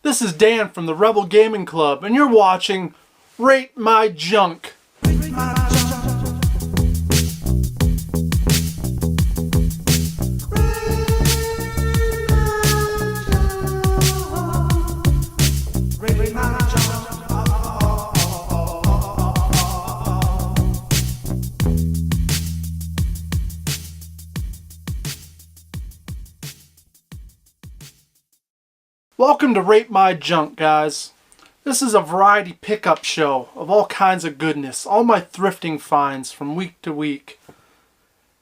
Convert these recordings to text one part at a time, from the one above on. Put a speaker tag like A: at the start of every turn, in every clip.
A: This is Dan from the Rebel Gaming Club, and you're watching Rate My Junk. Welcome to Rate My Junk, guys. This is a variety pickup show of all kinds of goodness, all my thrifting finds from week to week.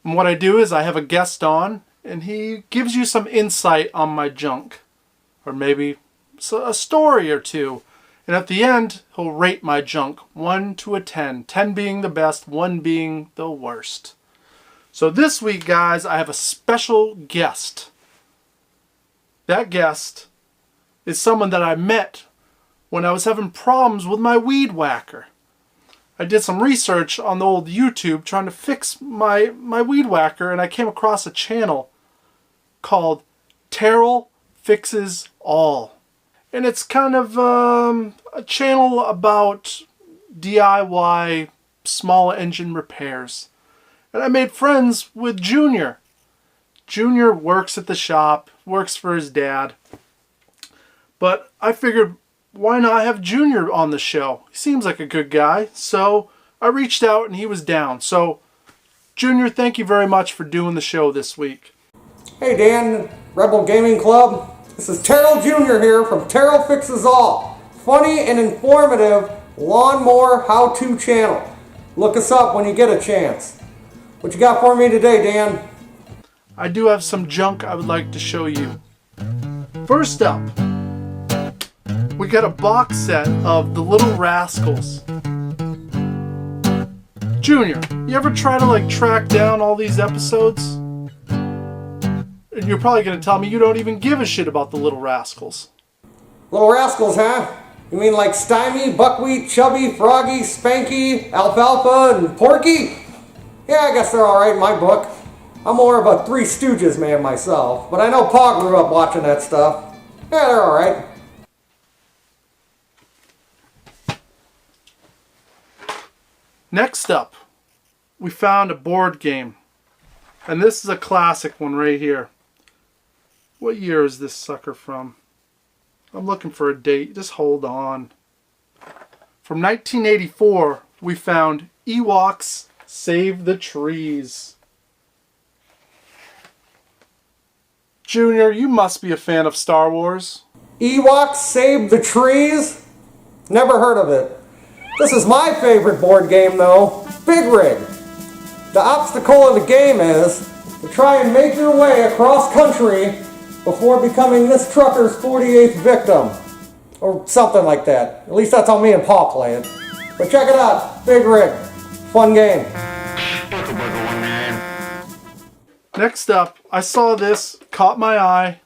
A: And what I do is I have a guest on, and he gives you some insight on my junk, or maybe a story or two. And at the end, he'll rate my junk 1 to a 10, 10 being the best, 1 being the worst. So this week, guys, I have a special guest. That guest is someone that I met when I was having problems with my weed whacker. I did some research on the old YouTube trying to fix my weed whacker, and I came across a channel called Taryl Fixes All. And it's kind of a channel about DIY small engine repairs. And I made friends with Junior. Junior works at the shop, works for his dad. But I figured, why not have Junior on the show? He seems like a good guy. So I reached out and he was down. So Junior, thank you very much for doing the show this week.
B: Hey Dan, Rebel Gaming Club. This is Taryl Jr. here from Taryl Fixes All. Funny and informative lawnmower how-to channel. Look us up when you get a chance. What you got for me today, Dan?
A: I do have some junk I would like to show you. First up, we got a box set of The Little Rascals. Junior, you ever try to track down all these episodes? And you're probably going to tell me you don't even give a shit about The Little Rascals.
B: Little Rascals, huh? You mean like Stymie, Buckwheat, Chubby, Froggy, Spanky, Alfalfa, and Porky? Yeah, I guess they're alright in my book. I'm more of a Three Stooges man myself, but I know Pa grew up watching that stuff. Yeah, they're alright.
A: Next up, we found a board game. And this is a classic one right here. What year is this sucker from? I'm looking for a date. Just hold on. From 1984, we found Ewoks Save the Trees. Junior, you must be a fan of Star Wars.
B: Ewoks Save the Trees? Never heard of it. This is my favorite board game though, Big Rig. The obstacle of the game is to try and make your way across country before becoming this trucker's 48th victim. Or something like that. At least that's how me and Pa play it. But check it out, Big Rig. Fun game.
A: Next up, I saw this, caught my eye.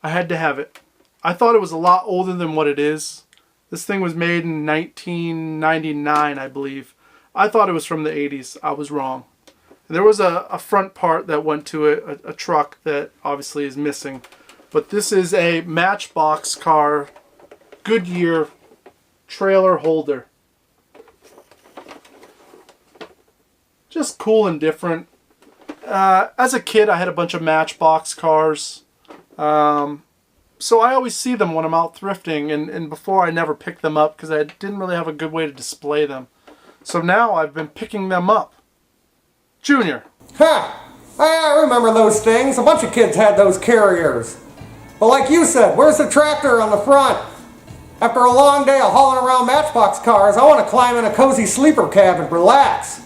A: I had to have it. I thought it was a lot older than what it is. This thing was made in 1999, I believe. I thought it was from the 80s. I was wrong. And there was a front part that went to it, a truck that obviously is missing. But this is a Matchbox car Goodyear trailer holder. Just cool and different. As a kid, I had a bunch of Matchbox cars. So I always see them when I'm out thrifting, and before I never picked them up because I didn't really have a good way to display them. So now I've been picking them up. Junior.
B: Huh. I remember those things. A bunch of kids had those carriers. But like you said, where's the tractor on the front? After a long day of hauling around Matchbox cars, I want to climb in a cozy sleeper cab and relax.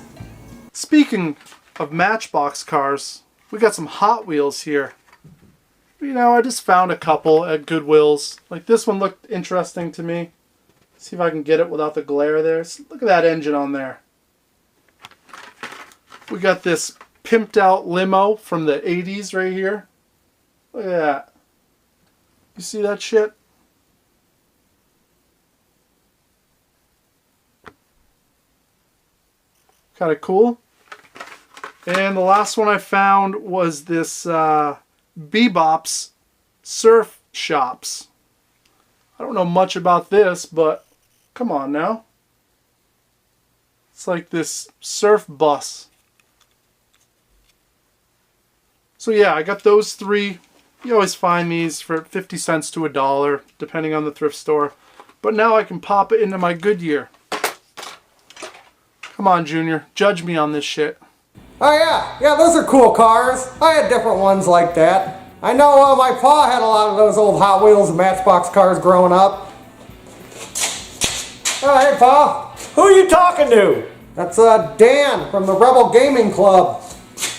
A: Speaking of Matchbox cars, we got some Hot Wheels here. You know, I just found a couple at Goodwill's. Like this one looked interesting to me. See if I can get it without the glare there. Look at that engine on there. We got this pimped out limo from the 80s right here. Look at that. You see that shit? Kind of cool. And the last one I found was this Bebop's Surf Shops. I don't know much about this, but come on now. It's like this surf bus. So yeah, I got those three. You always find these for 50 cents to $1, depending on the thrift store. But now I can pop it into my Goodyear. Come on, Junior. Judge me on this shit.
B: Oh yeah, yeah, those are cool cars. I had different ones like that. I know my pa had a lot of those old Hot Wheels and Matchbox cars growing up. Oh, hey Pa.
C: Who are you talking to?
B: That's Dan from the Rebel Gaming Club.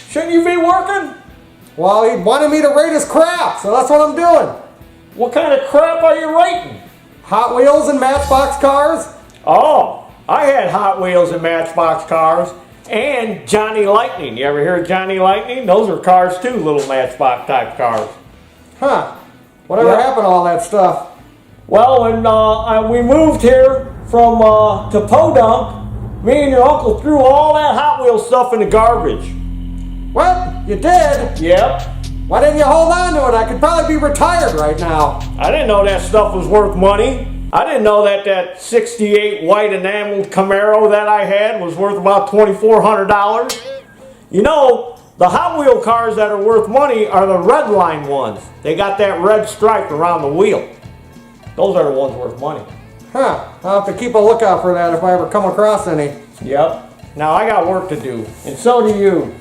C: Shouldn't you be working?
B: Well, he wanted me to rate his crap, so that's what I'm doing.
C: What kind of crap are you rating?
B: Hot Wheels and Matchbox cars?
C: Oh, I had Hot Wheels and Matchbox cars and Johnny Lightning. You ever hear of Johnny Lightning? Those are cars too, little Matchbox type cars.
B: Huh. Whatever happened to all that stuff?
C: Well, when we moved here from to Podunk, me and your uncle threw all that Hot Wheels stuff in the garbage.
B: What? You did?
C: Yep.
B: Why didn't you hold on to it? I could probably be retired right now.
C: I didn't know that stuff was worth money. I didn't know that 68 white enameled Camaro that I had was worth about $2,400. You know, the Hot Wheel cars that are worth money are the red line ones. They got that red stripe around the wheel. Those are the ones worth money.
B: Huh. I'll have to keep a lookout for that if I ever come across any.
C: Yep. Now I got work to do, and so do you.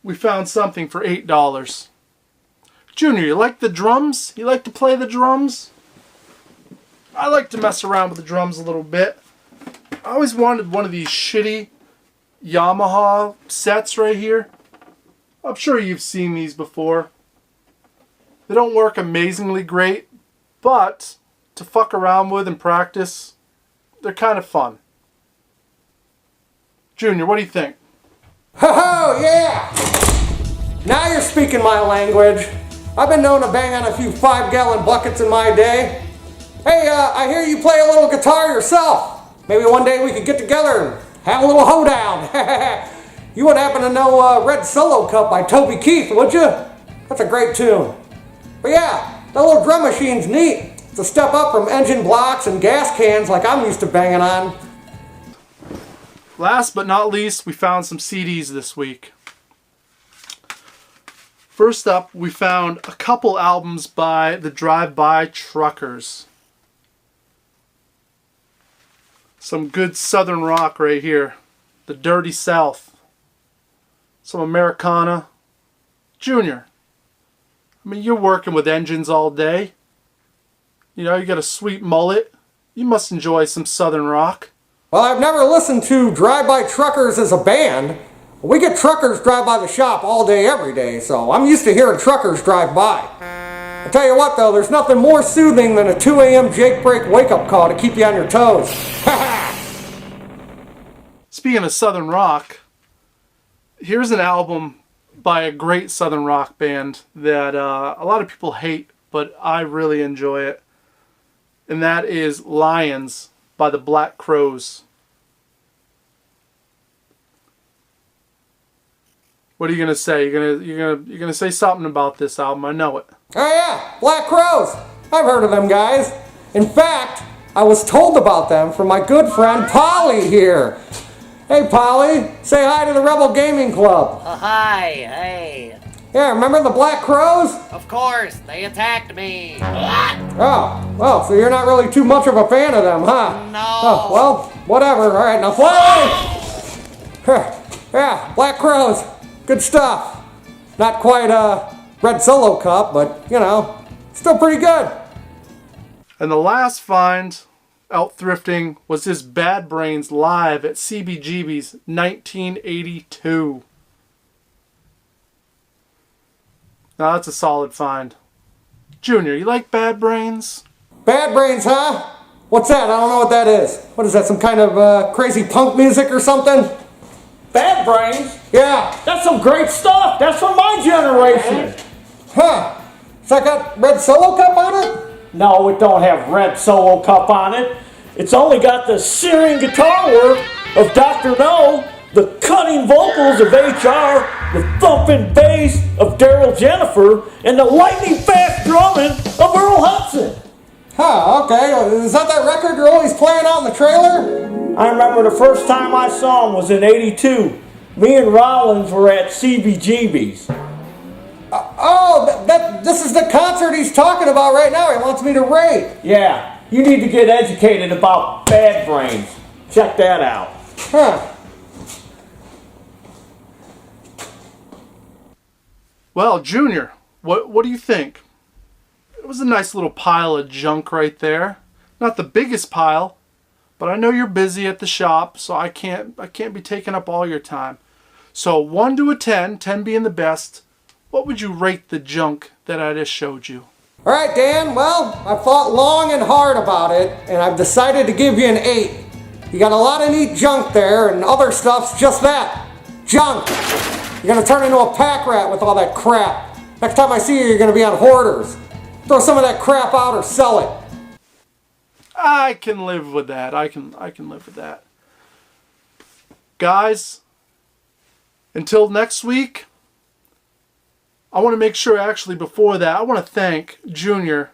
A: We found something for $8. Junior, you like the drums? You like to play the drums? I like to mess around with the drums a little bit. I always wanted one of these shitty Yamaha sets right here. I'm sure you've seen these before. They don't work amazingly great, but to fuck around with and practice, they're kind of fun. Junior, what do you think?
B: Ho-ho, yeah! Now you're speaking my language. I've been known to bang on a few 5-gallon buckets in my day. Hey, I hear you play a little guitar yourself. Maybe one day we could get together and have a little hoedown. You would happen to know Red Solo Cup by Toby Keith, would you? That's a great tune. But yeah, that little drum machine's neat. It's a step up from engine blocks and gas cans like I'm used to banging on.
A: Last but not least, we found some CDs this week. First up, we found a couple albums by the Drive-By Truckers. Some good southern rock right here. The Dirty South. Some Americana. Junior, I mean, you're working with engines all day. You know, you got a sweet mullet. You must enjoy some southern rock.
B: Well, I've never listened to Drive-By Truckers as a band. We get truckers drive by the shop all day, every day, so I'm used to hearing truckers drive by. I'll tell you what, though, there's nothing more soothing than a 2 a.m. Jake Break wake-up call to keep you on your toes.
A: Speaking of southern rock, here's an album by a great southern rock band that a lot of people hate, but I really enjoy it. And that is Lions by the Black Crowes. What are you gonna say? You're gonna say something about this album. I know it.
B: Oh yeah, Black Crowes. I've heard of them guys. In fact, I was told about them from my good friend Polly here. Hey Polly, say hi to the Rebel Gaming Club.
D: Oh, hi, hey.
B: Yeah, remember the Black Crowes?
D: Of course, they attacked me.
B: Oh, well, so you're not really too much of a fan of them, huh?
D: No.
B: Oh, well, whatever. All right, now play! Yeah, Black Crowes. Good stuff. Not quite a Red Solo Cup, but, you know, still pretty good.
A: And the last find out thrifting was this Bad Brains live at CBGB's 1982. Now that's a solid find. Junior, you like Bad Brains?
B: Bad Brains, huh? What's that? I don't know what that is. What is that, some kind of crazy punk music or something?
C: Bad Brains?
B: Yeah.
C: That's some great stuff. That's from my generation.
B: Huh. Has that got Red Solo Cup on it?
C: No, it don't have Red Solo Cup on it. It's only got the searing guitar work of Dr. No, the cutting vocals of HR, the thumping bass of Daryl Jennifer, and the lightning fast drumming of Earl Hudson.
B: Huh, okay. Is that record you're always playing out in the trailer?
C: I remember the first time I saw him was in '82. Me and Rollins were at CBGB's.
B: This is the concert he's talking about right now. He wants me to rate.
C: Yeah, you need to get educated about bad brains. Check that out.
B: Huh.
A: Well, Junior, what do you think? It was a nice little pile of junk right there. Not the biggest pile, but I know you're busy at the shop, so I can't be taking up all your time. So 1 to a 10, 10 being the best, what would you rate the junk that I just showed you?
B: All right, Dan. Well, I thought long and hard about it, and I've decided to give you an 8. You got a lot of neat junk there, and other stuff's just that. Junk. You're gonna turn into a pack rat with all that crap. Next time I see you, you're gonna be on Hoarders. Throw some of that crap out or sell it.
A: I can live with that. I can live with that. Guys, until next week, I want to make sure actually before that, I want to thank Junior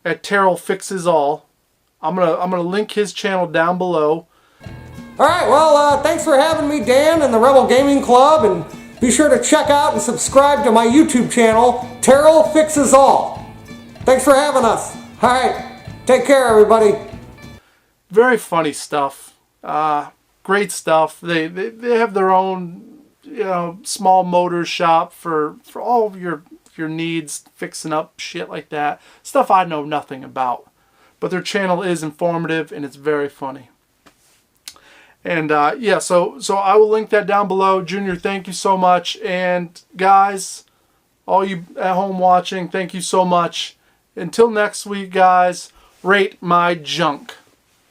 A: at Taryl Fixes All. I'm gonna link his channel down below.
B: All right, well, thanks for having me, Dan, and the Rebel Gaming Club, and be sure to check out and subscribe to my YouTube channel, Taryl Fixes All. Thanks for having us. All right, take care, everybody.
A: Very funny stuff. Great stuff. They have their own, small motor shop for all of your needs, fixing up shit like that. Stuff I know nothing about. But their channel is informative and it's very funny. And so I will link that down below. Junior, thank you so much. And guys, all you at home watching, thank you so much. Until next week, guys, rate my junk.